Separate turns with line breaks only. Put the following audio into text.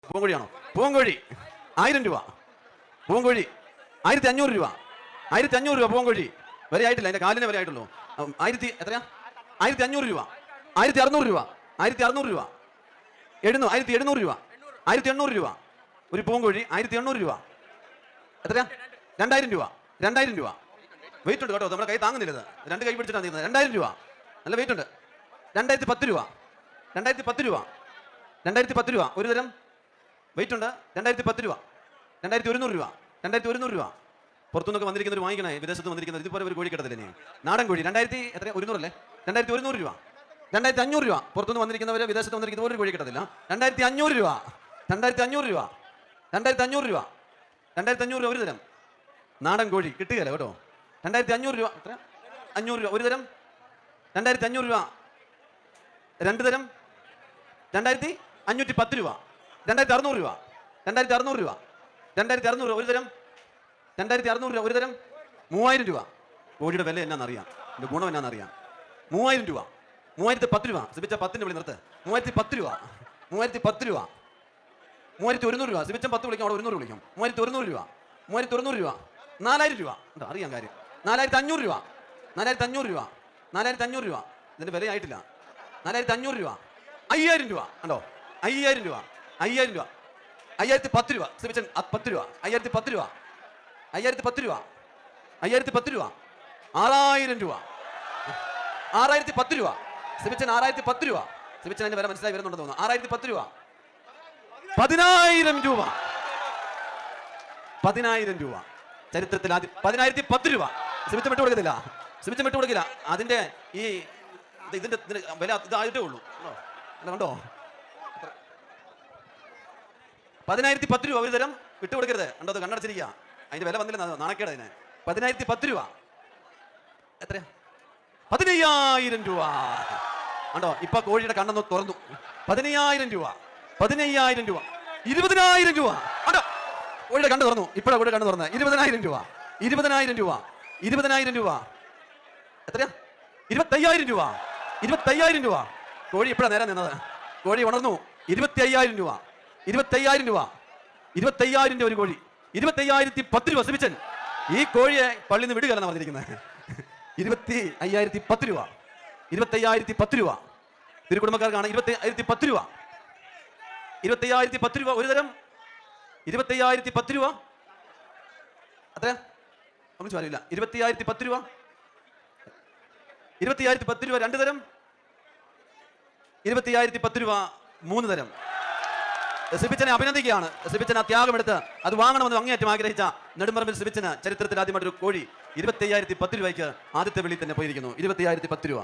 പൂങ്കോഴിയാണോ? പൂങ്കോഴി 1000 രൂപ. പൂങ്കോഴി 1500 രൂപ. 1500 രൂപ പൂങ്കോഴി. വരെ ആയിട്ടില്ല, അതിന്റെ കാലിനെ വരെ ആയിട്ടുള്ളൂ. എത്രയാ? 1500 രൂപ. 1600 രൂപ. 1600 രൂപ. 1700 രൂപ. 1800 രൂപ. ഒരു പൂങ്കോഴി 1800 രൂപ. എത്രയാ? 2000 രൂപ. 2000 രൂപ. വെയിറ്റ് ഉണ്ട് കേട്ടോ, നമ്മുടെ കൈ താങ്ങുന്നില്ല. രണ്ട് കൈ പിടിച്ചിട്ടാണ് തീരുന്നത്. 2000 രൂപ. നല്ല വെയിറ്റ് ഉണ്ട്. 2010 രൂപ. 2010 രൂപ. 2010 രൂപ. ഒരു തരം വെയിറ്റ് ഉണ്ട്. 2010 രൂപ. 2100 രൂപ. 2100 രൂപ. പുറത്തുനിന്നൊക്കെ വന്നിരിക്കുന്നവർ വാങ്ങിക്കണേ, വിദേശത്ത് വന്നിരിക്കുന്നത്. ഇതുപോലെ ഒരു കോഴി കിട്ടത്തില്ലേ? നാടൻ കോഴി 2100 അല്ലേ? 2100 രൂപ. 2500 രൂപ. പുറത്തുനിന്ന് വന്നിരിക്കുന്നവർ, വിദേശത്ത് വന്നിരിക്കുന്ന ഒരു കോഴി കിട്ടത്തില്ല. 2500 രൂപ. 2500 രൂപ. 2500 രൂപ. 2500 രൂപ ഒരു തരം നാടൻ കോഴി കിട്ടുകയല്ല കേട്ടോ. 2500 രൂപ. എത്ര? 500 രൂപ ഒരു തരം. 2500 രൂപ. രണ്ട് തരം 2510 രൂപ. 2600 രൂപ. 2600 രൂപ. 2600 രൂപ ഒരു തരം. 2600 രൂപ ഒരു തരം. 3000 രൂപ. കോഴിയുടെ വില എന്നാണെന്നറിയാം, എൻ്റെ ഗുണം എന്നാണെന്നറിയാം. 3000 രൂപ. 3010 രൂപ. സിബിച്ച 10ൻ്റെ വിളി നിർത്ത്. 3010 രൂപ. 3010 രൂപ. 3100 രൂപ. സിബിച്ചൻ 10 വിളിക്കും, അവിടെ 100 വിളിക്കും. 3100 രൂപ. 3100 രൂപ. 4000 രൂപ. എന്താ അറിയാൻ കാര്യം. 4500 രൂപ. 4500 രൂപ. 4500 രൂപ. ഇതിൻ്റെ വിലയായിട്ടില്ല. 4500 രൂപ. 5000 രൂപ. ഉണ്ടോ? 5000 രൂപ. 5000 രൂപ. 5010 രൂപ. സിബിച്ചൻ 10 രൂപ. 5010 രൂപ. 5010 രൂപ. 5010 രൂപ. 6000 രൂപ. 6010 രൂപ. സിബിച്ചൻ 6010 രൂപ. സിബിച്ചൻ അതിന്റെ വില മനസ്സിലായി വരുന്നുണ്ടെന്ന് തോന്നുന്നു. 6010 രൂപ. 10000 രൂപ. 10000 രൂപ. ചരിത്രത്തിൽ ആദ്യം 10010 രൂപ. സിബിച്ചൻ വിട്ടു കൊടുക്കത്തില്ല. സിബിച്ചൻ വിട്ടു കൊടുക്കില്ല. അതിന്റെ ഈ ഇതിന്റെ വില ഇതായിട്ടേ ഉള്ളൂ. കണ്ടോ? 10010 രൂപ ഒരു തരം. വിട്ടുകൊടുക്കരുത്. കണ്ടോ? അത് കണ്ണടച്ചിരിക്കുക. അതിന്റെ വില വന്നില്ല, നാണക്കേട് അതിന്. 10010 രൂപ. എത്രയാ? 15000 രൂപ. കണ്ടോ? ഇപ്പൊ കോഴിയുടെ കണ്ണൊന്ന് തുറന്നു. 15000 രൂപ. 15000 രൂപ. 20000 രൂപ. കണ്ടോ? കോഴിയുടെ കണ്ണ് തുറന്നു. ഇപ്പോഴാ കോഴിയുടെ കണ്ണ് തുറന്ന്. 20000 രൂപ. 20000 രൂപ. 20000 രൂപ. എത്രയാ? 25000 രൂപ. 25000 രൂപ. കോഴി ഇപ്പോഴാണ് നേരം നിന്നത്. കോഴി ഉണർന്നു. 25000 രൂപ. 25000 രൂപ. 25000 രൂപ ഒരു കോഴി. 25010 രൂപ. സിബിച്ചൻ ഈ കോഴിയെ പള്ളിയിൽ നിന്ന് വിടുകയാണ് പറഞ്ഞിരിക്കുന്നത്. 25010 രൂപ. 25010 രൂപ. തിരുക്കുടുംബക്കാർക്കാണ്. 25010 രൂപ. 25010 രൂപ ഒരു തരം. 25010 രൂപ. അത്ര ഒന്നും ചോദില്ല. 25010 രൂപ. 25010 രൂപ രണ്ട് തരം. 25010 രൂപ മൂന്ന് തരം. സിബിച്ചനെ അഭിനന്ദിക്കുകയാണ്. സിബിച്ചൻ ആ ത്യാഗമെടുത്ത് അത് വാങ്ങണമെന്ന് അങ്ങേയറ്റം ആഗ്രഹിച്ച നെടുമ്പറമ്പിൽ സിബിച്ചന് ചരിത്രത്തിൽ ആദ്യമായിട്ടൊരു കോഴി 25010 രൂപയ്ക്ക് ആദ്യത്തെ വിളി തന്നെ പോയിരിക്കുന്നു. 25010 രൂപ.